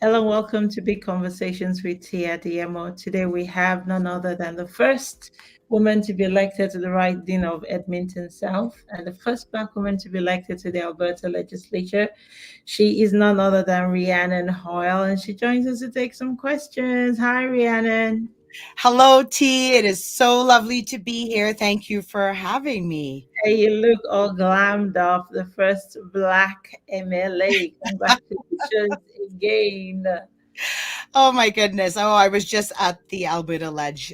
Hello, welcome to Big Conversations with Tia DMO. Today we have none other than the first woman to be elected to the riding of Edmonton South and the first Black woman to be elected to the Alberta legislature. She is none other than Rhiannon Hoyle, and she joins us to take some questions. Hi, Rhiannon. Hello, T. It is so lovely to be here. Thank you for having me. Hey, you look all glammed up, the first Black MLA. Congratulations again. Oh my goodness. Oh, I was just at the Alberta Ledge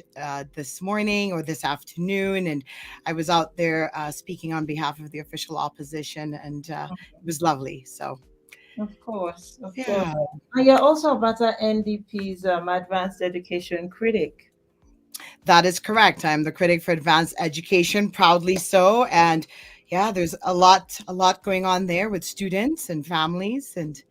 this morning or this afternoon, and I was out there speaking on behalf of the official opposition, and it was lovely. So, Of course, of course. yeah, And you're also Alberta NDP's advanced education critic. that is correct. I'm the critic for advanced education, proudly so. And yeah, there's a lot going on there with students and families. And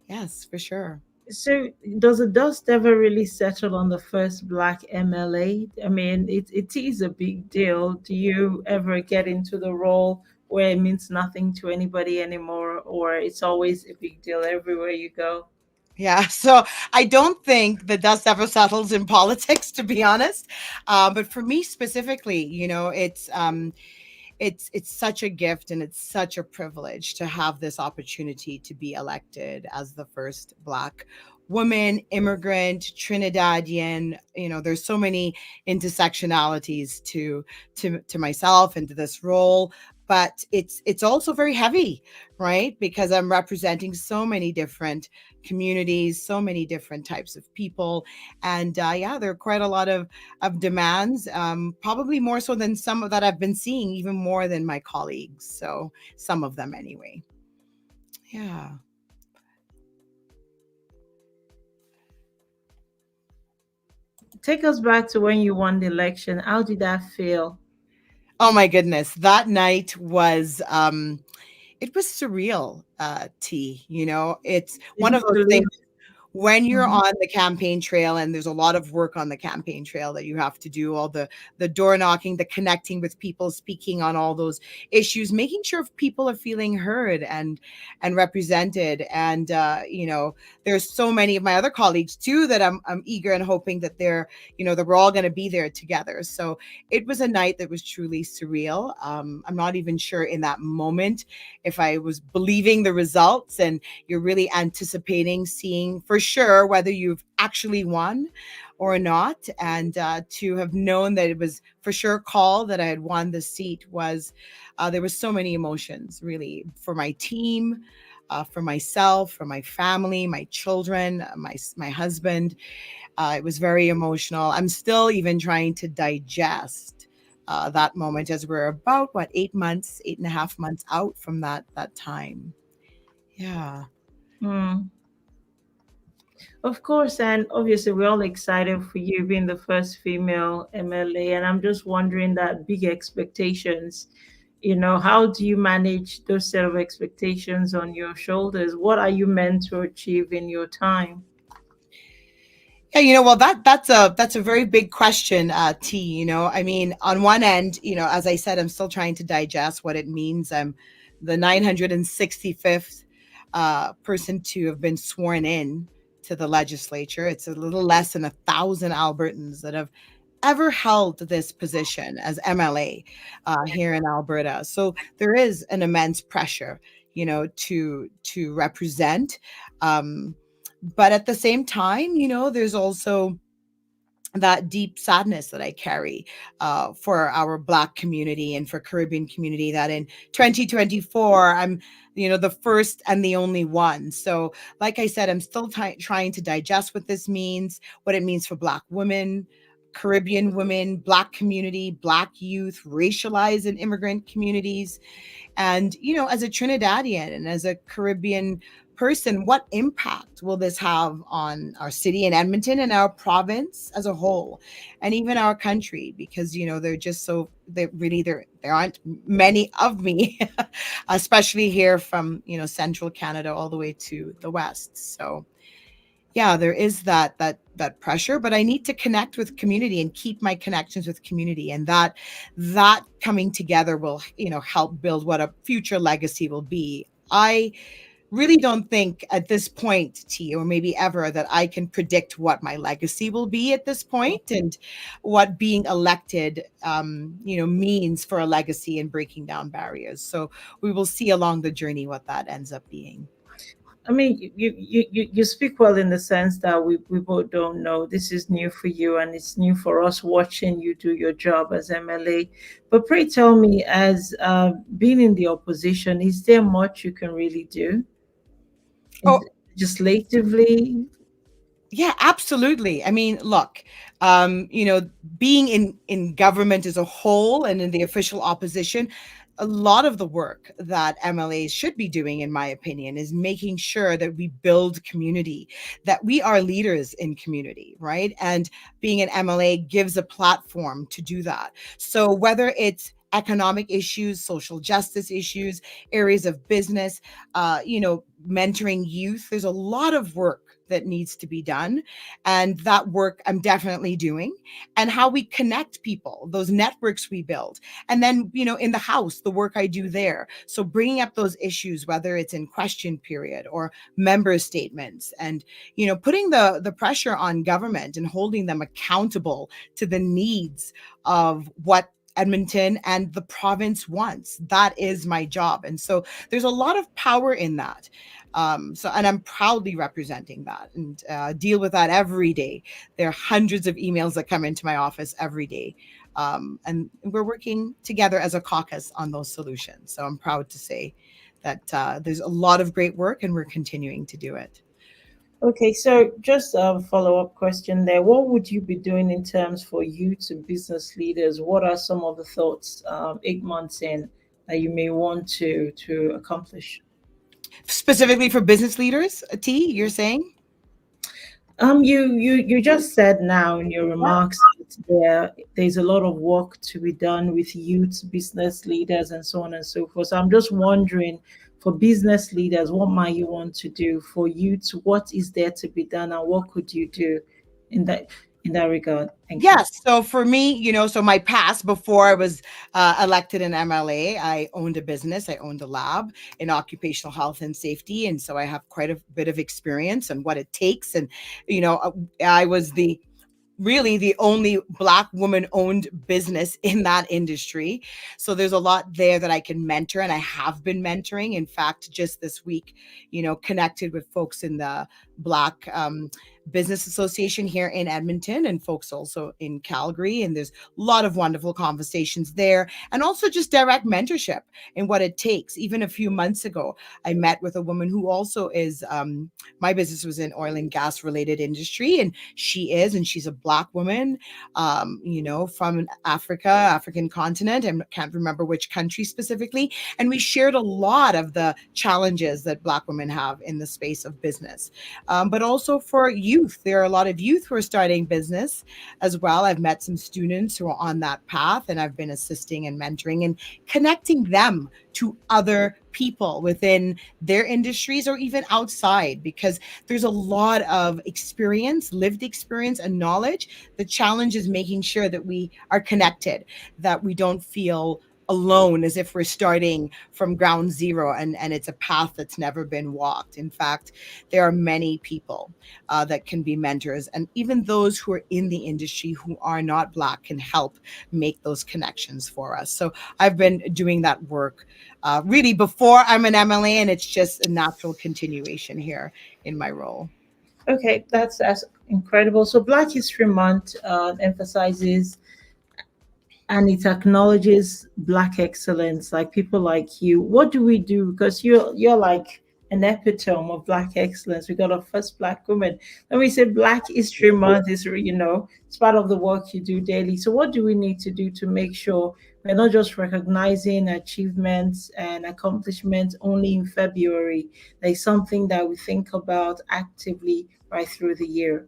yes, for sure. So, does the dust ever really settle on the first Black MLA? I mean, it is a big deal. Do you ever get into the role where it means nothing to anybody anymore, or it's always a big deal everywhere you go? Yeah, so I don't think the dust ever settles in politics, to be honest. But for me specifically, it's such a gift and it's such a privilege to have this opportunity to be elected as the first Black woman, immigrant, Trinidadian. There's so many intersectionalities to myself and to this role, but it's also very heavy, right? Because I'm representing so many different communities, so many different types of people, and yeah, there are quite a lot of demands, probably more so than some of that I've been seeing, even more than my colleagues. So some of them anyway. Yeah. Take us back to when you won the election. How did that feel? Oh my goodness. That night was it was surreal, T. It's Did one you of those believe? things when you're Mhm. on the campaign trail, and there's a lot of work on the campaign trail that you have to do, all the door knocking, the connecting with people, speaking on all those issues, making sure people are feeling heard and represented. And there's so many of my other colleagues too that I'm eager and hoping that that we're all going to be there together. So it was a night that was truly surreal. I'm not even sure in that moment if I was believing the results, and you're really anticipating seeing for sure whether you've actually won or not. And to have known that it was for sure called that I had won the seat was, there was so many emotions really for my team, for myself, for my family, my children, my husband. It was very emotional. I'm still even trying to digest that moment, as we're about 8 months, 8.5 months out from that time. Yeah. Mm. Of course, and obviously, we're all excited for you being the first female MLA. And I'm just wondering that big expectations, how do you manage those set of expectations on your shoulders? What are you meant to achieve in your time? Yeah, well, that's a very big question, T. I mean, on one end, as I said, I'm still trying to digest what it means. I'm the 965th person to have been sworn in to the legislature. It's a little less than 1,000 Albertans that have ever held this position as MLA here in Alberta. So there is an immense pressure, to represent. Um, but at the same time, there's also that deep sadness that I carry for our Black community and for Caribbean community, that in 2024, I'm, the first and the only one. So, like I said, I'm still trying to digest what this means, what it means for Black women, Caribbean women, Black community, Black youth, racialized and immigrant communities. And, as a Trinidadian and as a Caribbean person, what impact will this have on our city in Edmonton and our province as a whole, and even our country? Because, they're just so, they really, there aren't many of me, especially here from, central Canada all the way to the west. So, yeah, there is that pressure, but I need to connect with community and keep my connections with community, and that coming together will, help build what a future legacy will be. I really don't think at this point, T, or maybe ever, that I can predict what my legacy will be at this point and what being elected, means for a legacy and breaking down barriers. So we will see along the journey what that ends up being. I mean, you speak well in the sense that we both don't know. This is new for you and it's new for us watching you do your job as MLA. But pray tell me, as being in the opposition, is there much you can really do Oh, legislatively? yeah, absolutely. I mean, look, being in government as a whole and in the official opposition, a lot of the work that MLAs should be doing, in my opinion, is making sure that we build community, that we are leaders in community, right? And being an MLA gives a platform to do that. So whether it's economic issues, social justice issues, areas of business, mentoring youth, there's a lot of work that needs to be done. And that work I'm definitely doing. And how we connect people, those networks we build. And then, in the house, the work I do there. So bringing up those issues, whether it's in question period or member statements, and, putting the pressure on government and holding them accountable to the needs of what Edmonton and the province wants. That is my job. And so there's a lot of power in that. And I'm proudly representing that and deal with that every day. There are hundreds of emails that come into my office every day. And we're working together as a caucus on those solutions. So I'm proud to say that there's a lot of great work and we're continuing to do it. Okay, so just a follow-up question there. What would you be doing in terms for you to business leaders? What are some of the thoughts 8 months in that you may want to accomplish? Specifically for business leaders, T, you're saying? You just said now in your remarks that there's a lot of work to be done with youth, business leaders, and so on and so forth. So I'm just wondering, for business leaders, what might you want to do? For youth, what is there to be done, and what could you do in that regard? Thank you. Yes. So for me, so my past before I was elected in MLA, I owned a business. I owned a lab in occupational health and safety. And so I have quite a bit of experience and what it takes. And, I was really the only Black woman owned business in that industry. So there's a lot there that I can mentor, and I have been mentoring. In fact, just this week, connected with folks in the Black Business Association here in Edmonton and folks also in Calgary. And there's a lot of wonderful conversations there, and also just direct mentorship and what it takes. Even a few months ago, I met with a woman who also is, my business was in oil and gas related industry, and she's a Black woman, from Africa, African continent. I can't remember which country specifically. And we shared a lot of the challenges that Black women have in the space of business. But also for youth, there are a lot of youth who are starting business as well. I've met some students who are on that path, and I've been assisting and mentoring and connecting them to other people within their industries or even outside, because there's a lot of experience, lived experience and knowledge. The challenge is making sure that we are connected, that we don't feel alone as if we're starting from ground zero and it's a path that's never been walked. In fact, there are many people that can be mentors, and even those who are in the industry who are not Black can help make those connections for us. So I've been doing that work really before I'm an MLA, and it's just a natural continuation here in my role. Okay, that's incredible. So Black History Month emphasizes and it acknowledges Black excellence, like people like you. What do we do? Because you're like an epitome of Black excellence. We got our first Black woman. When we say Black History Month is, it's part of the work you do daily. So what do we need to do to make sure we're not just recognizing achievements and accomplishments only in February? There's something that we think about actively right through the year.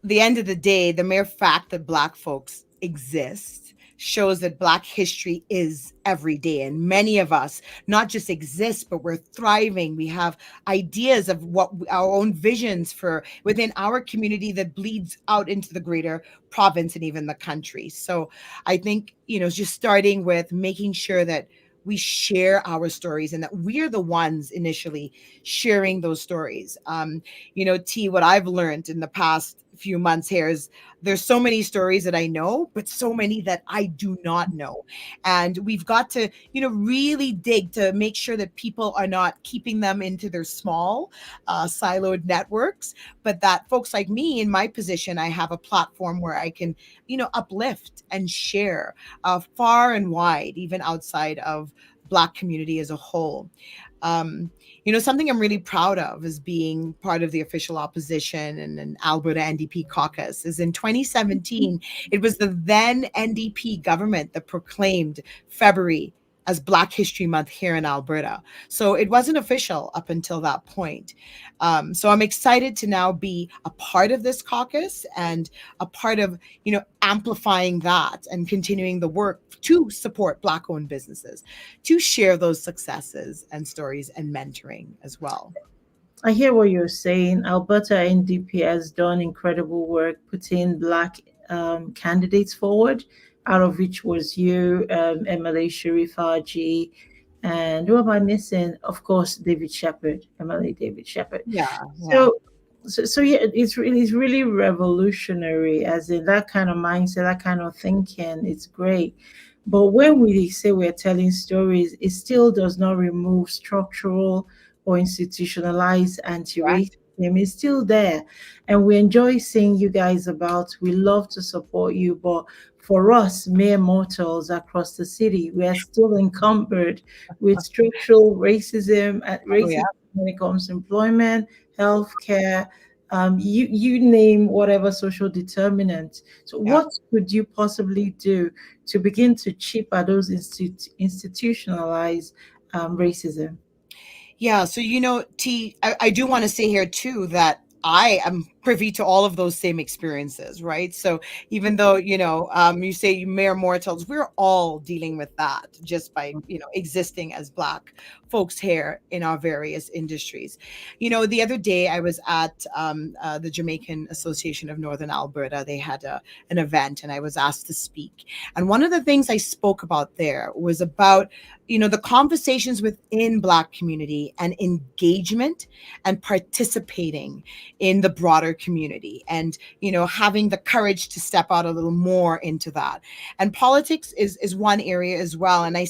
The end of the day, the mere fact that Black folks exist shows that Black history is every day. And many of us not just exist, but we're thriving. We have ideas of what our own visions for within our community that bleeds out into the greater province and even the country. So I think, just starting with making sure that we share our stories and that we're the ones initially sharing those stories. T, what I've learned in the past few months here is there's so many stories that I know, but so many that I do not know. And we've got to, really dig to make sure that people are not keeping them into their small, siloed networks, but that folks like me in my position, I have a platform where I can, uplift and share far and wide, even outside of Black community as a whole. Um, Something I'm really proud of is being part of the official opposition and an Alberta NDP caucus. Is in 2017, it was the then NDP government that proclaimed February as Black History Month here in Alberta. So it wasn't official up until that point. So I'm excited to now be a part of this caucus and a part of, amplifying that and continuing the work to support Black-owned businesses, to share those successes and stories and mentoring as well. I hear what you're saying. Alberta NDP has done incredible work putting Black candidates forward, out of which was you, MLA Sharif Haji, and who am I missing? Of course, David Shepherd, MLA David Shepherd. Yeah, yeah, So yeah, it's really revolutionary, as in that kind of mindset, that kind of thinking. It's great. But when we say we're telling stories, it still does not remove structural or institutionalized correct. anti-racism. It's still there. And we enjoy seeing you guys about. We love to support you, but for us, mere mortals across the city, we are still encumbered with structural racism and Oh yeah, racism when it comes to employment, healthcare, you name whatever social determinant. So, yeah. what could you possibly do to begin to chip at those institutionalized racism? Yeah, so T, I do want to say here too that I am privy to all of those same experiences, right? So even though you say you mere mortals, we're all dealing with that just by existing as Black folks here in our various industries. The other day I was at the Jamaican Association of Northern Alberta. They had an event, and I was asked to speak. And one of the things I spoke about there was about the conversations within Black community and engagement and participating in the broader community, and having the courage to step out a little more into that. And politics is one area as well. And I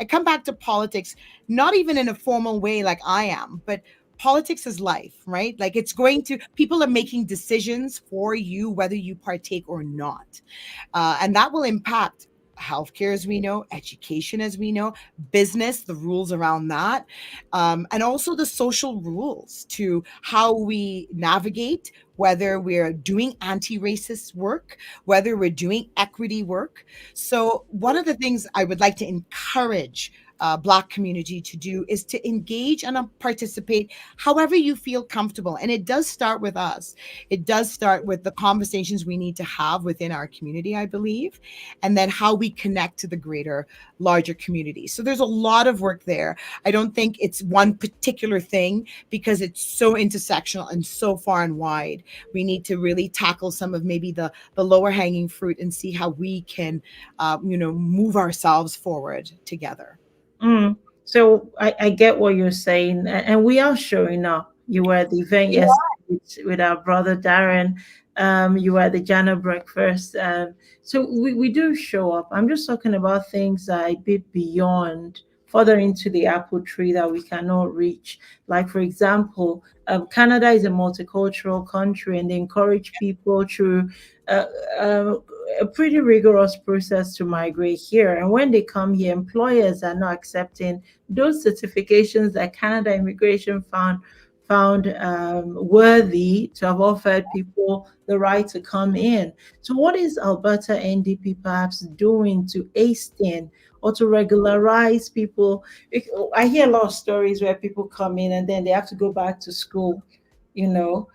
come back to politics not even in a formal way like I am, but politics is life, right? Like, people are making decisions for you whether you partake or not. And that will impact healthcare, as we know, education, as we know, business, the rules around that, and also the social rules to how we navigate, whether we're doing anti-racist work, whether we're doing equity work. So one of the things I would like to encourage Black community to do is to engage and participate however you feel comfortable. And it does start with us. It does start with the conversations we need to have within our community, I believe, and then how we connect to the greater, larger community. So there's a lot of work there. I don't think it's one particular thing because it's so intersectional and so far and wide. We need to really tackle some of maybe the lower hanging fruit and see how we can, move ourselves forward together. Mm. So I get what you're saying, and we are showing up. You were at the event Yeah. yesterday with our brother Darren. You were at the Jana breakfast. So we do show up. I'm just talking about things that are a bit beyond, further into the apple tree that we cannot reach. Like, for example, Canada is a multicultural country, and they encourage people through uh, uh, a pretty rigorous process to migrate here. And when they come here, employers are not accepting those certifications that Canada Immigration found worthy to have offered people the right to come in. So, what is Alberta NDP perhaps doing to hasten or to regularize people? I hear a lot of stories where people come in and then they have to go back to school, to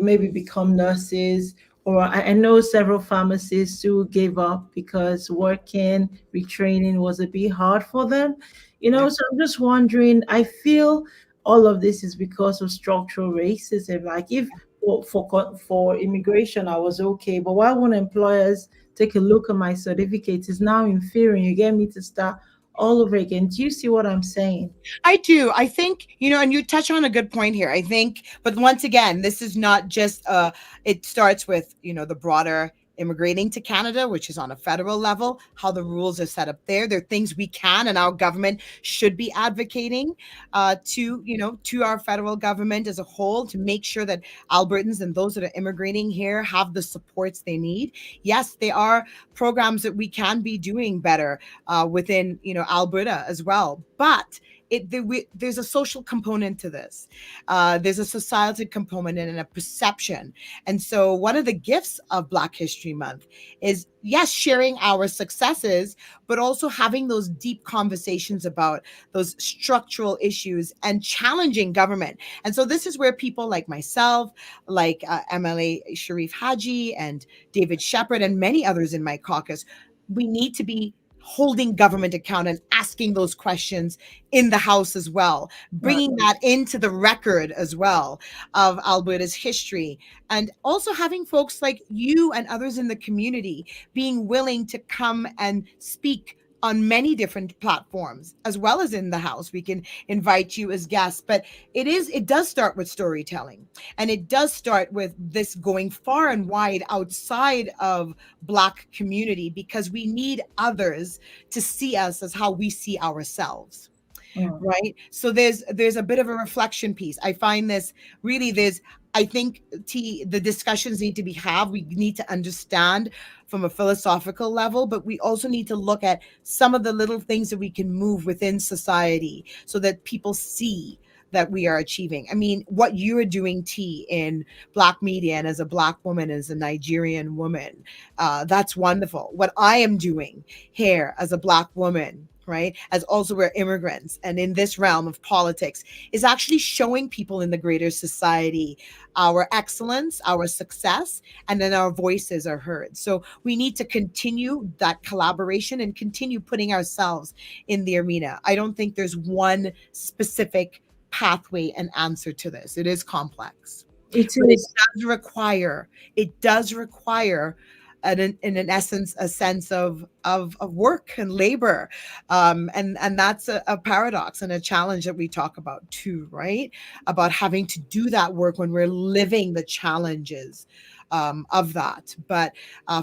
maybe become nurses. Or I know several pharmacists who gave up because working, retraining was a bit hard for them. Yeah. So I'm just wondering, I feel all of this is because of structural racism. Like, if for immigration I was okay, but why won't employers take a look at my certificate? It's now inferior. You get me to start all over again. Do you see what I'm saying? I do. I think, and you touch on a good point here. I think, but once again, this is not just it starts with, the broader immigrating to Canada, which is on a federal level, how the rules are set up there. There are things we can and our government should be advocating to our federal government as a whole to make sure that Albertans and those that are immigrating here have the supports they need. Yes, there are programs that we can be doing better within, Alberta as well. But there's a social component to this. There's a societal component and a perception. And so one of the gifts of Black History Month is, yes, sharing our successes, but also having those deep conversations about those structural issues and challenging government. And so this is where people like myself, like MLA Sharif Haji and David Shepard and many others in my caucus, we need to be holding government account and asking those questions in the House as well, Right. bringing that into the record as well of Alberta's history, and also having folks like you and others in the community being willing to come and speak on many different platforms as well as in the House. We can invite you as guests, but it does start with storytelling, and it does start with this going far and wide outside of Black community, because we need others to see us as how we see ourselves. Mm. Right. So there's a bit of a reflection piece. I find this really, I think the discussions need to be had. We need to understand from a philosophical level, but we also need to look at some of the little things that we can move within society so that people see that we are achieving. I mean, what you are doing, T, in Black media and as a Black woman, as a Nigerian woman, that's wonderful. What I am doing here as a Black woman, right, as also we're immigrants and in this realm of politics, is actually showing people in the greater society our excellence, our success, and then our voices are heard. So we need to continue that collaboration and continue putting ourselves in the arena. I don't think there's one specific pathway and answer to this. It is complex, It but is. it does require in an essence a sense of work and labor, and that's a paradox and a challenge that we talk about too, right, about having to do that work when we're living the challenges of that. But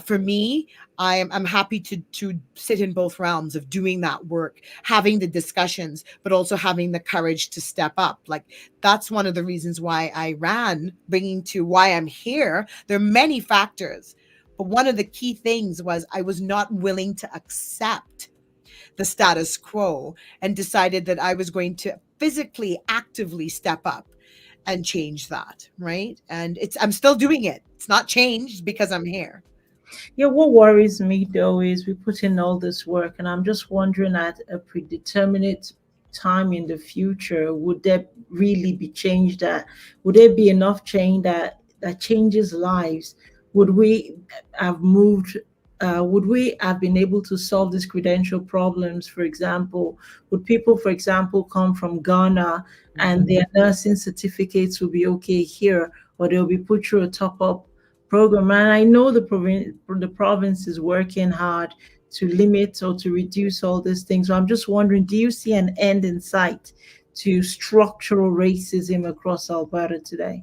for me, I'm happy to sit in both realms of doing that work, having the discussions, but also having the courage to step up. Like, that's one of the reasons why I ran, bringing to why I'm here. There are many factors, but one of the key things was I was not willing to accept the status quo and decided that I was going to physically, actively step up and change that, right? And I'm still doing it. It's not changed because I'm here. Yeah, what worries me though is we put in all this work, and I'm just wondering at a predeterminate time in the future, would there really be change that would there be enough change that changes lives? Would we have moved? Would we have been able to solve these credential problems? For example, would people, for example, come from Ghana and their nursing certificates will be okay here, or they'll be put through a top up program? And I know the province is working hard to limit or to reduce all these things. So I'm just wondering, do you see an end in sight to structural racism across Alberta today?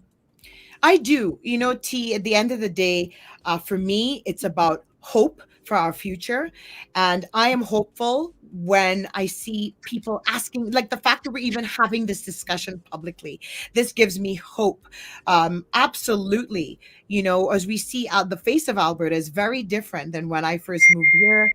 I do. T, at the end of the day, for me, it's about hope for our future. And I am hopeful when I see people asking, like the fact that we're even having this discussion publicly. This gives me hope. Absolutely. As we see out, the face of Alberta is very different than when I first moved here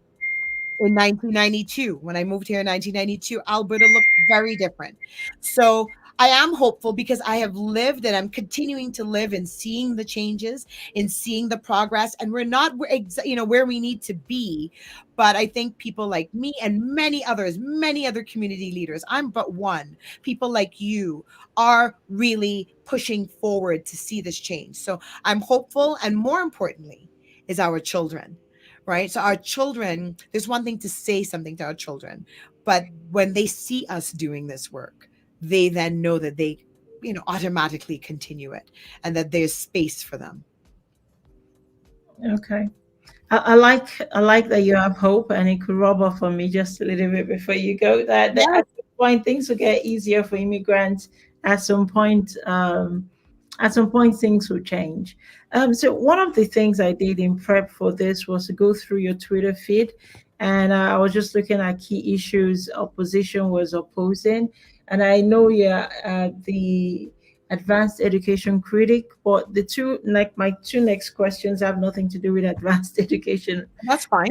in 1992. When I moved here in 1992, Alberta looked very different. So I am hopeful because I have lived and I'm continuing to live in seeing the changes, in seeing the progress, and we're not where we need to be. But I think people like me and many others, many other community leaders, I'm but one, people like you are really pushing forward to see this change. So I'm hopeful, and more importantly is our children, right? So our children, there's one thing to say something to our children, but when they see us doing this work, they then know that they, automatically continue it and that there's space for them. Okay. I like that you have hope, and it could rub off on me just a little bit before you go. That Yeah, at some point things will get easier for immigrants. At some point, things will change. So one of the things I did in prep for this was to go through your Twitter feed, and I was just looking at key issues opposition was opposing, and I know you're the advanced education critic, but the two like my two next questions have nothing to do with advanced education. that's fine.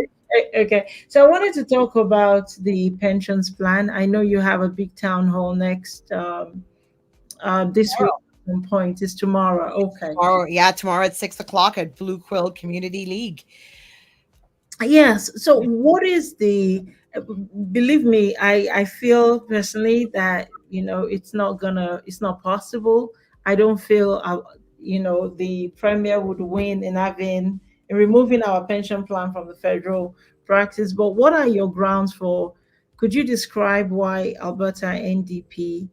Okay, so I wanted to talk about the pensions plan. I know you have a big town hall next this week. At some point is tomorrow. Okay. Tomorrow, yeah, tomorrow at 6 o'clock at Blue Quill Community League. Yes. So, what is the? Believe me, I feel personally that it's not possible. I don't feel the premier would win in removing our pension plan from the federal practice. But what are your grounds for? Could you describe why Alberta NDP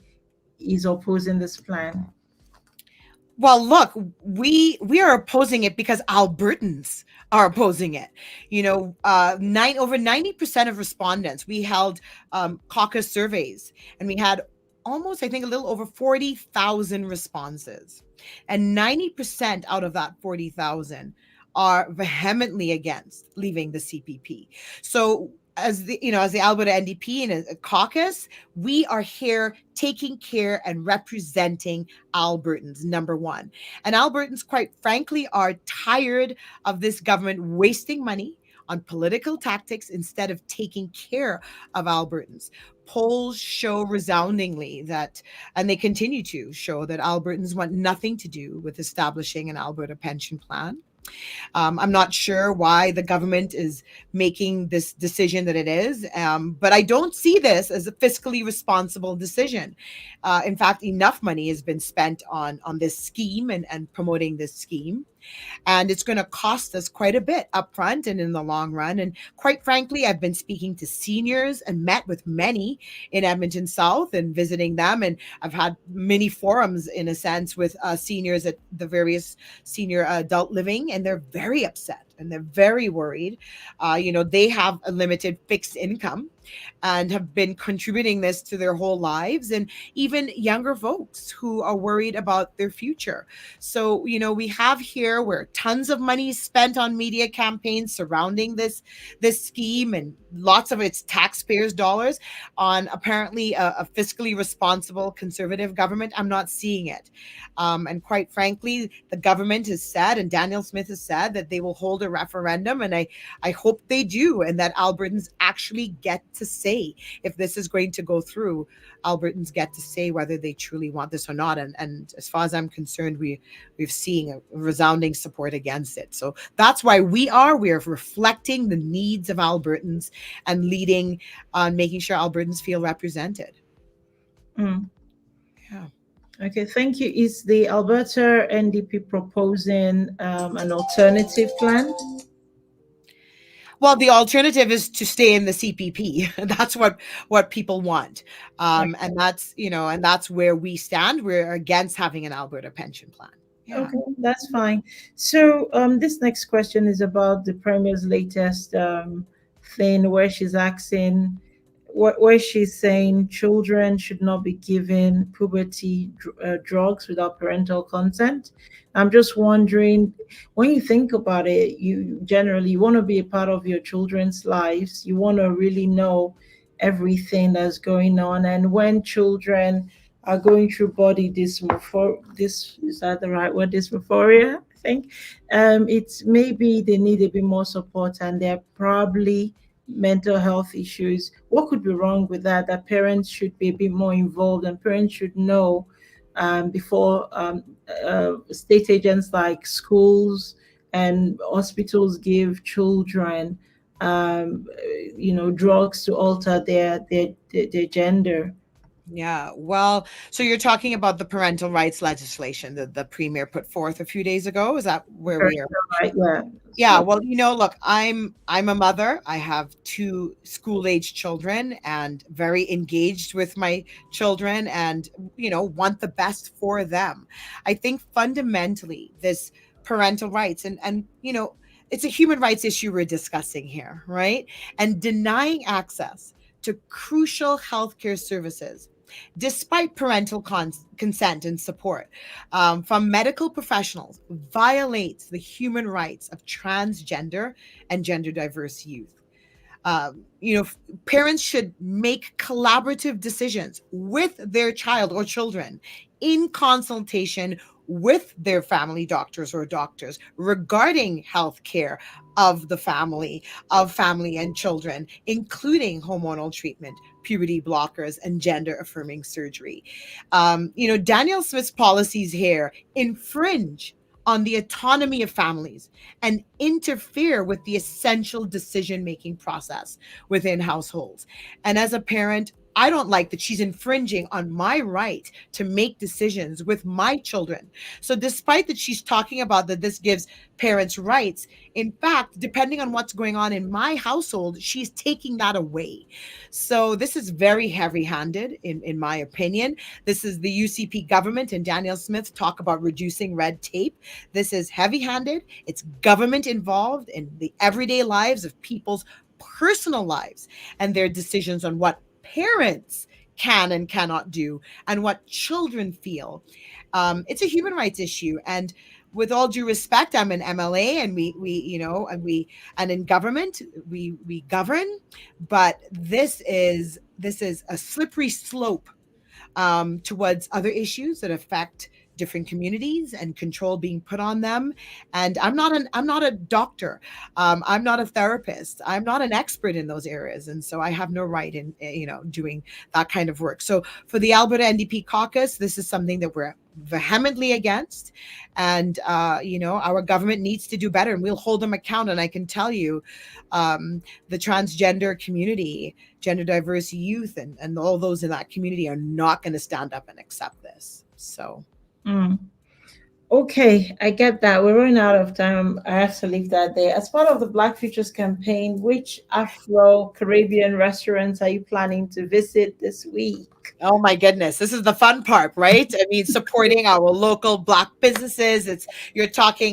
is opposing this plan? Well, look, we are opposing it because Albertans are opposing it. Nine over 90% of respondents. We held caucus surveys, and we had almost, I think, a little over 40,000 responses, and 90% out of that 40,000 are vehemently against leaving the CPP. So as the Alberta NDP and a caucus, we are here taking care and representing Albertans, number one. And Albertans, quite frankly, are tired of this government wasting money on political tactics instead of taking care of Albertans. Polls show resoundingly that, and they continue to show that Albertans want nothing to do with establishing an Alberta pension plan. I'm not sure why the government is making this decision that it is, but I don't see this as a fiscally responsible decision. In fact, enough money has been spent on this scheme and promoting this scheme, and it's going to cost us quite a bit upfront and in the long run. And quite frankly, I've been speaking to seniors and met with many in Edmonton South and visiting them, and I've had many forums in a sense with seniors at the various senior adult living, and they're very upset and they're very worried. They have a limited fixed income and have been contributing this to their whole lives, and even younger folks who are worried about their future. So, we have here where tons of money is spent on media campaigns surrounding this scheme, and lots of it's taxpayers' dollars on apparently a fiscally responsible conservative government. I'm not seeing it. And quite frankly, the government has said, and Daniel Smith has said, that they will hold a referendum, and I hope they do, and that Albertans actually get to say if this is going to go through. Albertans get to say whether they truly want this or not. And as far as I'm concerned, we've seen a resounding support against it. So that's why we are reflecting the needs of Albertans and leading on making sure Albertans feel represented. Mm. Yeah. Okay, thank you. Is the Alberta NDP proposing an alternative plan? Well, the alternative is to stay in the CPP. That's what people want, and that's where we stand. We're against having an Alberta pension plan. Yeah. Okay, that's fine. So, this next question is about the Premier's latest thing where she's asking, where she's saying children should not be given puberty drugs without parental consent. I'm just wondering, when you think about it, you generally want to be a part of your children's lives. You want to really know everything that's going on, and when children are going through body this is that the right word, dysphoria, I think. It's maybe they need a bit more support, and they're probably mental health issues. What could be wrong with that? That parents should be a bit more involved, and parents should know before state agents like schools and hospitals give children drugs to alter their gender. Yeah. Well, so you're talking about the parental rights legislation that the premier put forth a few days ago. Is that where we are? Right, yeah. Yeah, well, look, I'm a mother. I have two school-age children and very engaged with my children, and want the best for them. I think fundamentally this parental rights, and it's a human rights issue we're discussing here, right? And denying access to crucial healthcare services despite parental consent and support from medical professionals violates the human rights of transgender and gender diverse youth. You know, parents should make collaborative decisions with their child or children in consultation with their family doctors or doctors regarding health care of family and children, including hormonal treatment, puberty blockers, and gender affirming surgery. You know, Daniel Smith's policies here infringe on the autonomy of families and interfere with the essential decision making process within households. And as a parent, I don't like that she's infringing on my right to make decisions with my children. So, despite that she's talking about that this gives parents rights, in fact, depending on what's going on in my household, she's taking that away. So, this is very heavy handed, in my opinion. This is the UCP government and Daniel Smith talk about reducing red tape. This is heavy handed. It's government involved in the everyday lives of people's personal lives and their decisions on what parents can and cannot do and what children feel. It's a human rights issue. And with all due respect, I'm an MLA and and in government, we govern, but this is a slippery slope towards other issues that affect different communities and control being put on them. And I'm not a doctor. I'm not a therapist. I'm not an expert in those areas, and so I have no right in doing that kind of work. So for the Alberta NDP caucus, this is something that we're vehemently against, and our government needs to do better, and we'll hold them account. And I can tell you, the transgender community, gender diverse youth, and all those in that community are not going to stand up and accept this. So Mm. Okay, I get that. We're running out of time. I have to leave that there. As part of the Black Futures campaign, which Afro Caribbean restaurants are you planning to visit this week? oh my goodness, this is the fun part, right? I mean, supporting our local Black businesses. You're talking,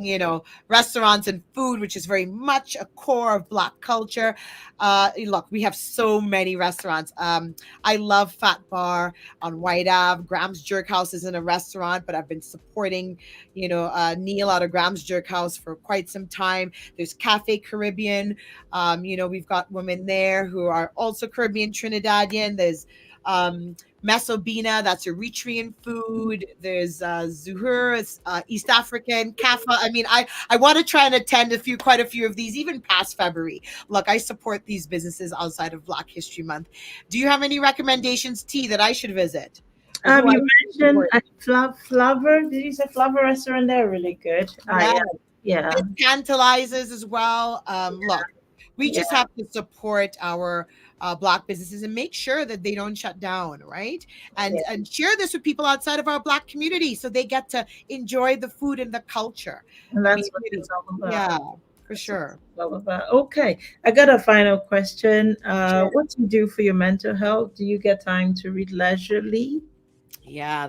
restaurants and food, which is very much a core of Black culture. Look, we have so many restaurants. I love Fat Bar on White Ave. Graham's Jerk House isn't a restaurant, but I've been supporting, Neil out of Graham's Jerk House for quite some time. There's Cafe Caribbean. We've got women there who are also Caribbean Trinidadian. There's Mesobina, that's Eritrean food. There's Zuhur, East African, Kafa. I mean, I want to try and attend quite a few of these, even past February. Look, I support these businesses outside of Black History Month. Do you have any recommendations, T, that I should visit? You mentioned Flavor. Did you say Flavor restaurant? They're really good. Yeah, Yeah. it tantalizes as well. Look, we just have to support our Black businesses and make sure that they don't shut down, right? And share this with people outside of our Black community so they get to enjoy the food and the culture. And that's what it's all about. Yeah, for sure. All about. Okay, I got a final question. Sure. What do you do for your mental health? Do you get time to read leisurely? Yeah,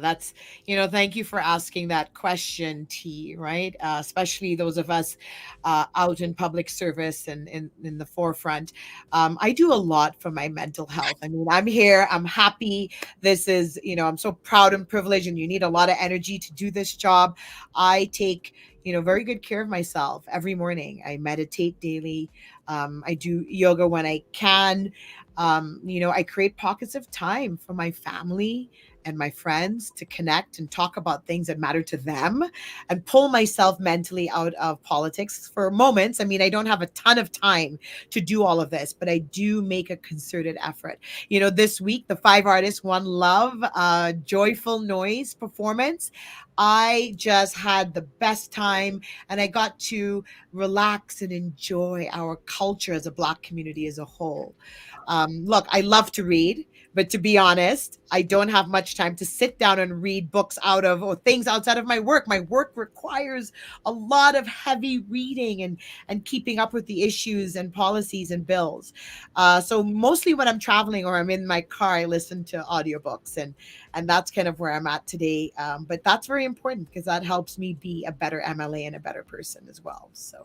thank you for asking that question, T, right? Especially those of us out in public service and in the forefront. I do a lot for my mental health. I mean, I'm here, I'm happy. This is, I'm so proud and privileged, and you need a lot of energy to do this job. I take, very good care of myself every morning. I meditate daily. I do yoga when I can. I create pockets of time for my family and my friends to connect and talk about things that matter to them and pull myself mentally out of politics for moments. I mean, I don't have a ton of time to do all of this, but I do make a concerted effort. This week, the 5 artists One Love, Joyful Noise performance. I just had the best time, and I got to relax and enjoy our culture as a Black community as a whole. Look, I love to read, but to be honest, I don't have much time to sit down and read books or things outside of my work. My work requires a lot of heavy reading and keeping up with the issues and policies and bills. So mostly when I'm traveling or I'm in my car, I listen to audiobooks, and that's kind of where I'm at today. But that's very important because that helps me be a better MLA and a better person as well. So.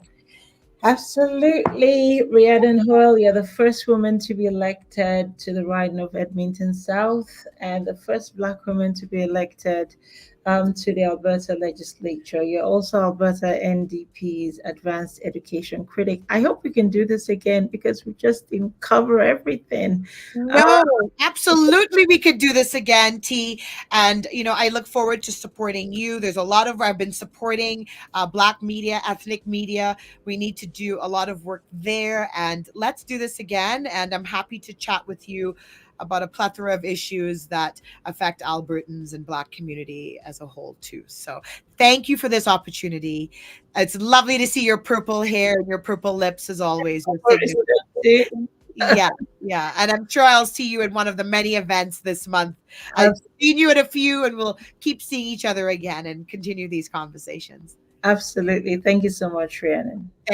Absolutely, Rhiannon Hoyle, you're the first woman to be elected to the riding of Edmonton South and the first Black woman to be elected to the Alberta legislature. You're also Alberta NDP's advanced education critic. I hope we can do this again because we just didn't cover everything. Uh, No, absolutely. We could do this again, T. And, I look forward to supporting you. There's a lot of, I've been supporting Black media, ethnic media. We need to do a lot of work there. And let's do this again. And I'm happy to chat with you about a plethora of issues that affect Albertans and Black community as a whole, too. So thank you for this opportunity. It's lovely to see your purple hair and your purple lips, as always. Your signature. Yeah, yeah. And I'm sure I'll see you at one of the many events this month. I've seen you at a few, and we'll keep seeing each other again and continue these conversations. Absolutely. Thank you so much, Rhiannon.